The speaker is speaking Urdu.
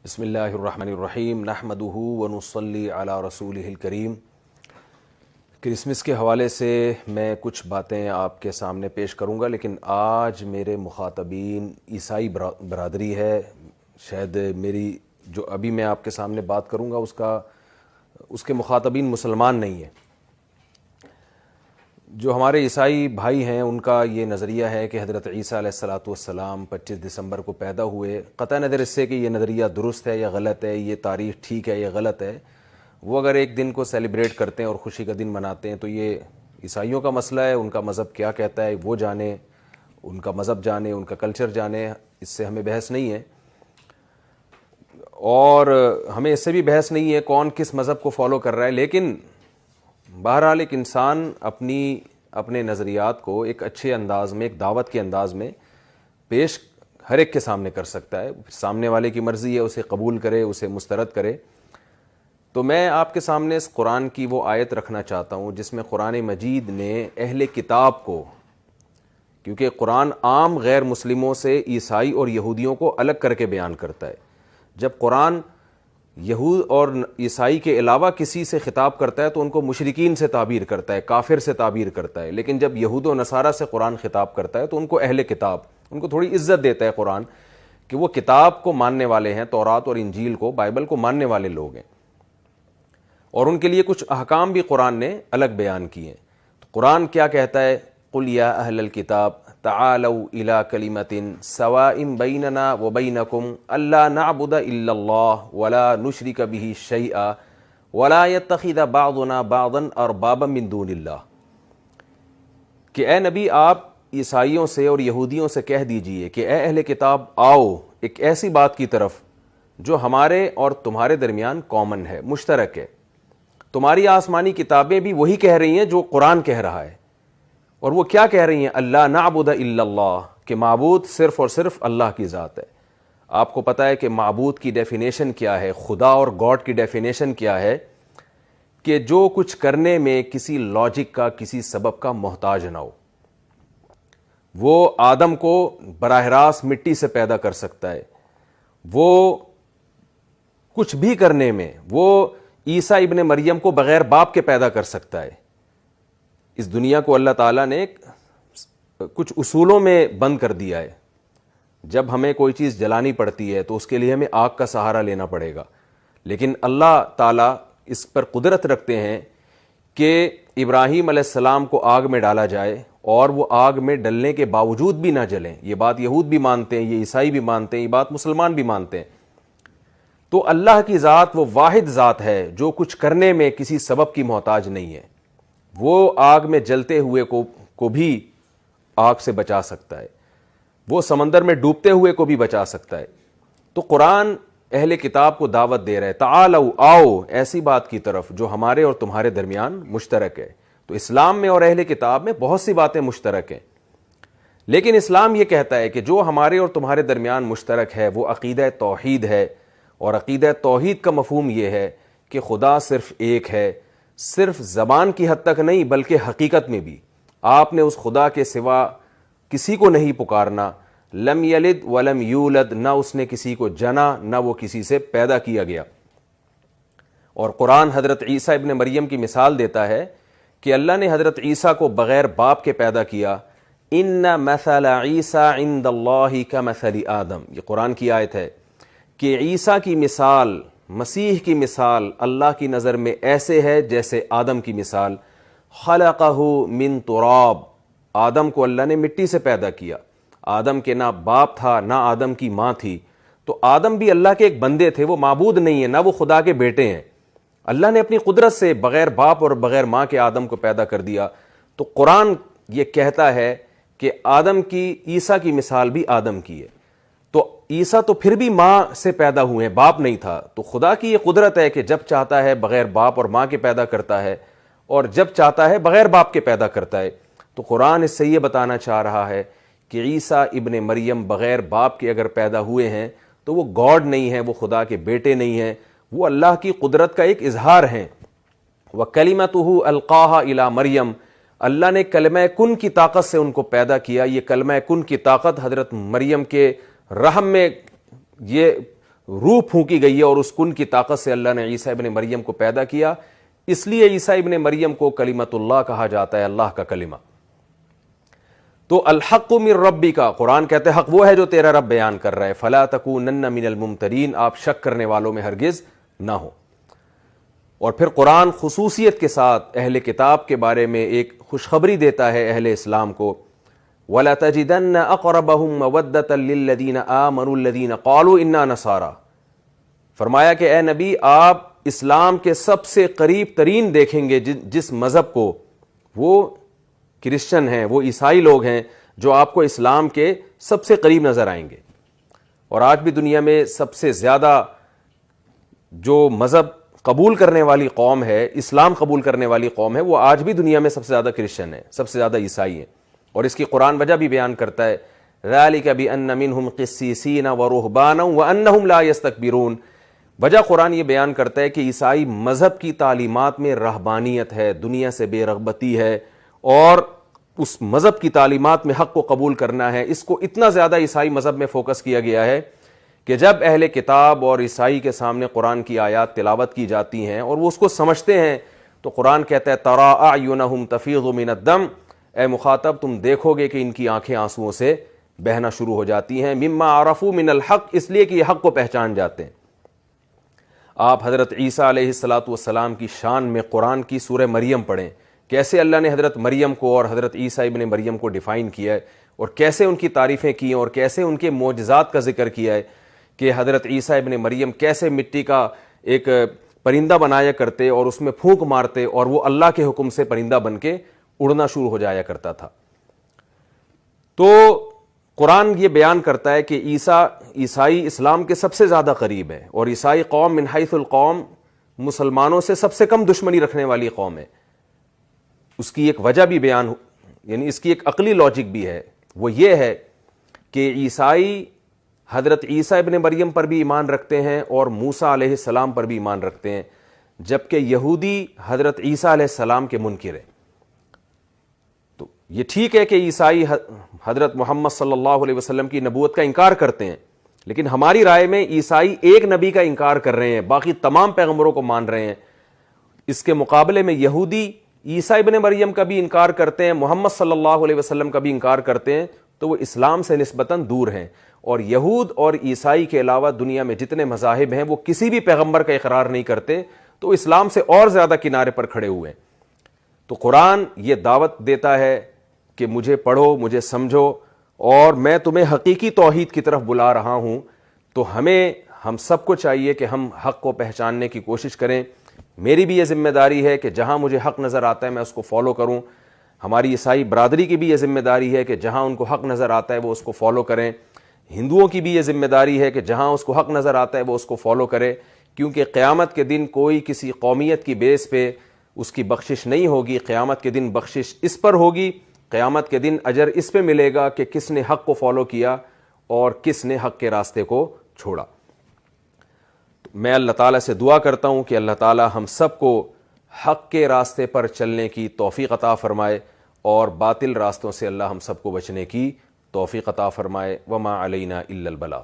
بسم اللہ الرحمن الرحیم نحمدہ ونصلی علی رسولہ الکریم۔ کرسمس کے حوالے سے میں کچھ باتیں آپ کے سامنے پیش کروں گا، لیکن آج میرے مخاطبین عیسائی برادری ہے۔ شاید میری جو ابھی میں آپ کے سامنے بات کروں گا اس کے مخاطبین مسلمان نہیں ہیں۔ جو ہمارے عیسائی بھائی ہیں ان کا یہ نظریہ ہے کہ حضرت عیسیٰ علیہ السلام 25 دسمبر کو پیدا ہوئے۔ قطع نظر اس سے کہ یہ نظریہ درست ہے یا غلط ہے، یہ تاریخ ٹھیک ہے یا غلط ہے، وہ اگر ایک دن کو سیلیبریٹ کرتے ہیں اور خوشی کا دن مناتے ہیں تو یہ عیسائیوں کا مسئلہ ہے، ان کا مذہب کیا کہتا ہے وہ جانیں، ان کا مذہب جانیں، ان کا کلچر جانیں، اس سے ہمیں بحث نہیں ہے۔ اور ہمیں اس سے بھی بحث نہیں ہے کون کس مذہب کو فالو کر رہا ہے، لیکن بہرحال ایک انسان اپنے نظریات کو ایک اچھے انداز میں، ایک دعوت کے انداز میں پیش ہر ایک کے سامنے کر سکتا ہے۔ سامنے والے کی مرضی ہے، اسے قبول کرے، اسے مسترد کرے۔ تو میں آپ کے سامنے اس قرآن کی وہ آیت رکھنا چاہتا ہوں جس میں قرآن مجید نے اہل کتاب کو، کیونکہ قرآن عام غیر مسلموں سے عیسائی اور یہودیوں کو الگ کر کے بیان کرتا ہے۔ جب قرآن یہود اور عیسائی کے علاوہ کسی سے خطاب کرتا ہے تو ان کو مشرکین سے تعبیر کرتا ہے، کافر سے تعبیر کرتا ہے، لیکن جب یہود و نصارہ سے قرآن خطاب کرتا ہے تو ان کو اہل کتاب، ان کو تھوڑی عزت دیتا ہے قرآن کہ وہ کتاب کو ماننے والے ہیں، تورات اور انجیل کو، بائبل کو ماننے والے لوگ ہیں، اور ان کے لیے کچھ احکام بھی قرآن نے الگ بیان کیے ہیں۔ تو قرآن کیا کہتا ہے؟ قل یا اہل الکتاب تعالوا الی کلمۃ سواء بیننا وبینکم الا نعبد الا اللہ ولا نشرک بہ شیئا ولا یتخذ بعضنا بعضا اربابا من دون اللہ، کہ اے نبی آپ عیسائیوں سے اور یہودیوں سے کہہ دیجئے کہ اے اہل کتاب آؤ ایک ایسی بات کی طرف جو ہمارے اور تمہارے درمیان کامن ہے، مشترک ہے۔ تمہاری آسمانی کتابیں بھی وہی کہہ رہی ہیں جو قرآن کہہ رہا ہے، اور وہ کیا کہہ رہی ہیں؟ اللہ نعبد الا اللہ، کہ معبود صرف اور صرف اللہ کی ذات ہے۔ آپ کو پتہ ہے کہ معبود کی ڈیفینیشن کیا ہے، خدا اور گاڈ کی ڈیفینیشن کیا ہے؟ کہ جو کچھ کرنے میں کسی لاجک کا، کسی سبب کا محتاج نہ ہو۔ وہ آدم کو براہ راست مٹی سے پیدا کر سکتا ہے، وہ کچھ بھی کرنے میں، وہ عیسیٰ ابن مریم کو بغیر باپ کے پیدا کر سکتا ہے۔ اس دنیا کو اللہ تعالیٰ نے کچھ اصولوں میں بند کر دیا ہے۔ جب ہمیں کوئی چیز جلانی پڑتی ہے تو اس کے لیے ہمیں آگ کا سہارا لینا پڑے گا، لیکن اللہ تعالیٰ اس پر قدرت رکھتے ہیں کہ ابراہیم علیہ السلام کو آگ میں ڈالا جائے اور وہ آگ میں ڈلنے کے باوجود بھی نہ جلیں۔ یہ بات یہود بھی مانتے ہیں، یہ عیسائی بھی مانتے ہیں، یہ بات مسلمان بھی مانتے ہیں۔ تو اللہ کی ذات وہ واحد ذات ہے جو کچھ کرنے میں کسی سبب کی محتاج نہیں ہے۔ وہ آگ میں جلتے ہوئے کو بھی آگ سے بچا سکتا ہے، وہ سمندر میں ڈوبتے ہوئے کو بھی بچا سکتا ہے۔ تو قرآن اہل کتاب کو دعوت دے رہا ہے، تعالوا آؤ ایسی بات کی طرف جو ہمارے اور تمہارے درمیان مشترک ہے۔ تو اسلام میں اور اہل کتاب میں بہت سی باتیں مشترک ہیں، لیکن اسلام یہ کہتا ہے کہ جو ہمارے اور تمہارے درمیان مشترک ہے وہ عقیدہ توحید ہے، اور عقیدہ توحید کا مفہوم یہ ہے کہ خدا صرف ایک ہے، صرف زبان کی حد تک نہیں بلکہ حقیقت میں بھی۔ آپ نے اس خدا کے سوا کسی کو نہیں پکارنا، لم یلد ولم یولد، نہ اس نے کسی کو جنا نہ وہ کسی سے پیدا کیا گیا۔ اور قرآن حضرت عیسیٰ ابن مریم کی مثال دیتا ہے کہ اللہ نے حضرت عیسیٰ کو بغیر باپ کے پیدا کیا۔ ان مثل عیسیٰ عند اللہ کمثل آدم، یہ قرآن کی آیت ہے کہ عیسیٰ کی مثال، مسیح کی مثال اللہ کی نظر میں ایسے ہے جیسے آدم کی مثال۔ خلقہ من تراب، آدم کو اللہ نے مٹی سے پیدا کیا۔ آدم کے نہ باپ تھا نہ آدم کی ماں تھی، تو آدم بھی اللہ کے ایک بندے تھے، وہ معبود نہیں ہیں، نہ وہ خدا کے بیٹے ہیں۔ اللہ نے اپنی قدرت سے بغیر باپ اور بغیر ماں کے آدم کو پیدا کر دیا۔ تو قرآن یہ کہتا ہے کہ آدم کی، عیسیٰ کی مثال بھی آدم کی ہے۔ تو عیسیٰ تو پھر بھی ماں سے پیدا ہوئے ہیں، باپ نہیں تھا۔ تو خدا کی یہ قدرت ہے کہ جب چاہتا ہے بغیر باپ اور ماں کے پیدا کرتا ہے، اور جب چاہتا ہے بغیر باپ کے پیدا کرتا ہے۔ تو قرآن اس سے یہ بتانا چاہ رہا ہے کہ عیسیٰ ابن مریم بغیر باپ کے اگر پیدا ہوئے ہیں تو وہ گاڈ نہیں ہیں، وہ خدا کے بیٹے نہیں ہیں، وہ اللہ کی قدرت کا ایک اظہار ہیں۔ وَكَلِمَتُهُ أَلْقَاهَا إِلَى مریم، اللہ نے کلمہ کن کی طاقت سے ان کو پیدا کیا۔ یہ کلمہ کن کی طاقت حضرت مریم کے رحم میں یہ روح پھونکی گئی ہے اور اس کن کی طاقت سے اللہ نے عیسیٰ ابن مریم کو پیدا کیا. اس لیے عیسیٰ ابن مریم کو کلمۃ اللہ کہا جاتا ہے, اللہ کا کلمہ. تو الحق من ربک, قرآن کہتے ہیں حق وہ ہے جو تیرا رب بیان کر رہا ہے. فلا تکونن من الممترین, آپ شک کرنے والوں میں ہرگز نہ ہو. اور پھر قرآن خصوصیت کے ساتھ اہل کتاب کے بارے میں ایک خوشخبری دیتا ہے اہل اسلام کو. وَلَتَجِدَنَّ أَقْرَبَهُمْ مَوَدَّةً لِّلَّذِينَ آمَنُوا الَّذِينَ قَالُوا إِنَّا نَصَارَىٰ. فرمایا کہ اے نبی آپ اسلام کے سب سے قریب ترین دیکھیں گے جس مذہب کو, وہ کرسچن ہیں, وہ عیسائی لوگ ہیں جو آپ کو اسلام کے سب سے قریب نظر آئیں گے. اور آج بھی دنیا میں سب سے زیادہ جو مذہب قبول کرنے والی قوم ہے, اسلام قبول کرنے والی قوم ہے, وہ آج بھی دنیا میں سب سے زیادہ کرسچن ہے, سب سے زیادہ عیسائی ہیں. اور اس کی قرآن وجہ بھی بیان کرتا ہے, ذَلِكَ بِأَنَّ مِنْهُمْ قِسِّيسِينَ وَرُهْبَانًا وَأَنَّهُمْ لَا يَسْتَكْبِرُونَ. وجہ قرآن یہ بیان کرتا ہے کہ عیسائی مذہب کی تعلیمات میں رہبانیت ہے, دنیا سے بے رغبتی ہے, اور اس مذہب کی تعلیمات میں حق کو قبول کرنا ہے. اس کو اتنا زیادہ عیسائی مذہب میں فوکس کیا گیا ہے کہ جب اہل کتاب اور عیسائی کے سامنے قرآن کی آیات تلاوت کی جاتی ہیں اور وہ اس کو سمجھتے ہیں, تو قرآن کہتا ہے تَرَىٰ أَعْيُنَهُمْ تَفِيضُ مِنَ الدَّمْ, اے مخاطب تم دیکھو گے کہ ان کی آنکھیں آنسوؤں سے بہنا شروع ہو جاتی ہیں. مما عرفوا من الحق, اس لیے کہ یہ حق کو پہچان جاتے ہیں. آپ حضرت عیسیٰ علیہ السلام کی شان میں قرآن کی سورہ مریم پڑھیں, کیسے اللہ نے حضرت مریم کو اور حضرت عیسیٰ ابن مریم کو ڈیفائن کیا ہے, اور کیسے ان کی تعریفیں کی ہیں, اور کیسے ان کے معجزات کا ذکر کیا ہے کہ حضرت عیسیٰ ابن مریم کیسے مٹی کا ایک پرندہ بنایا کرتے اور اس میں پھونک مارتے اور وہ اللہ کے حکم سے پرندہ بن کے اڑنا شروع ہو جایا کرتا تھا. تو قرآن یہ بیان کرتا ہے کہ عیسائی اسلام کے سب سے زیادہ قریب ہے, اور عیسائی قوم من حیث القوم مسلمانوں سے سب سے کم دشمنی رکھنے والی قوم ہے. اس کی ایک وجہ بھی بیان, یعنی اس کی ایک عقلی لاجک بھی ہے, وہ یہ ہے کہ عیسائی حضرت عیسیٰ ابن مریم پر بھی ایمان رکھتے ہیں اور موسیٰ علیہ السلام پر بھی ایمان رکھتے ہیں, جبکہ یہودی حضرت عیسیٰ علیہ السلام کے منکر ہیں. تو یہ ٹھیک ہے کہ عیسائی حضرت محمد صلی اللہ علیہ وسلم کی نبوت کا انکار کرتے ہیں, لیکن ہماری رائے میں عیسائی ایک نبی کا انکار کر رہے ہیں, باقی تمام پیغمبروں کو مان رہے ہیں. اس کے مقابلے میں یہودی عیسیٰ ابن مریم کا بھی انکار کرتے ہیں, محمد صلی اللہ علیہ وسلم کا بھی انکار کرتے ہیں, تو وہ اسلام سے نسبتاً دور ہیں. اور یہود اور عیسائی کے علاوہ دنیا میں جتنے مذاہب ہیں وہ کسی بھی پیغمبر کا اقرار نہیں کرتے, تو اسلام سے اور زیادہ کنارے پر کھڑے ہوئے ہیں. تو قرآن یہ دعوت دیتا ہے کہ مجھے پڑھو, مجھے سمجھو, اور میں تمہیں حقیقی توحید کی طرف بلا رہا ہوں. تو ہم سب کو چاہیے کہ ہم حق کو پہچاننے کی کوشش کریں. میری بھی یہ ذمہ داری ہے کہ جہاں مجھے حق نظر آتا ہے میں اس کو فالو کروں. ہماری عیسائی برادری کی بھی یہ ذمہ داری ہے کہ جہاں ان کو حق نظر آتا ہے وہ اس کو فالو کریں. ہندوؤں کی بھی یہ ذمہ داری ہے کہ جہاں اس کو حق نظر آتا ہے وہ اس کو فالو کرے, کیونکہ قیامت کے دن کوئی کسی قومیت کی بیس پہ اس کی بخشش نہیں ہوگی. قیامت کے دن بخشش اس پر ہوگی, قیامت کے دن اجر اس پہ ملے گا کہ کس نے حق کو فالو کیا اور کس نے حق کے راستے کو چھوڑا. میں اللہ تعالیٰ سے دعا کرتا ہوں کہ اللہ تعالیٰ ہم سب کو حق کے راستے پر چلنے کی توفیق عطا فرمائے, اور باطل راستوں سے اللہ ہم سب کو بچنے کی توفیق عطا فرمائے. وما علینا الا البلاغ.